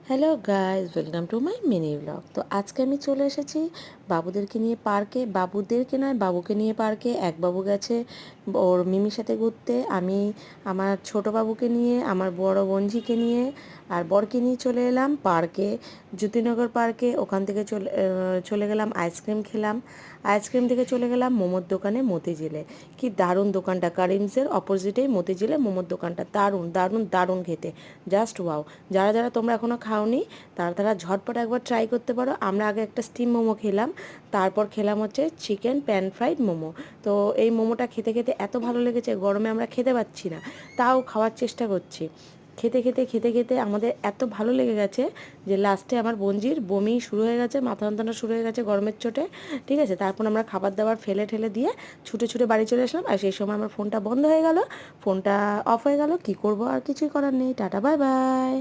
Hello guys, welcome to my mini blog. তো আজকে আমি চলে এসেছি বাবুদেরকে নিয়ে পার্কে। বাবুদেরকে নয়, বাবুকে নিয়ে পার্কে। এক বাবু গেছে ওর মিমির সাথে ঘুরতে, আমি আমার ছোট বাবুকে নিয়ে, আমার বড় বোনঝিকে নিয়ে আর বরকে নিয়ে চলে এলাম পার্কে, জ্যোতিনগর পার্কে। ওখান থেকে চলে গেলাম, আইসক্রিম খেলাম। আইসক্রিম থেকে চলে গেলাম মোমোর দোকানে, মতিঝিলে। কি দারুণ দোকানটা, কারিমসের অপোজিটেই মতিঝিলে মোমোর দোকানটা। দারুণ দারুণ দারুণ খেতে, জাস্ট ওয়াও। যারা যারা তোমরা এখনও খাওনি তারা তারা ঝটপট একবার ট্রাই করতে পারো। আমরা আগে একটা স্টিম মোমো খেলাম, তারপর খেলাম হচ্ছে চিকেন প্যান ফ্রাইড মোমো। তো এই মোমোটা খেতে খেতে এত ভালো লেগেছে, গরমে আমরা খেতে পাচ্ছি না, তাও খাওয়ার চেষ্টা করছি। খেতে খেতে খেতে খেতে আমাদের এত ভালো লেগে গেছে যে লাস্টে আমার বোনজির বমি শুরু হয়ে গেছে, মাথা যন্ত্রণা শুরু হয়ে গেছে গরমের চোটে। ঠিক আছে, তারপর আমরা খাবার দাবার ফেলে ঠেলে দিয়ে ছুটে ছুটে বাড়ি চলে আসলাম। আর সেই সময় আমার ফোনটা বন্ধ হয়ে গেল, ফোনটা অফ হয়ে গেল। কি করব, আর কিছুই করার নেই। Tata, bye bye.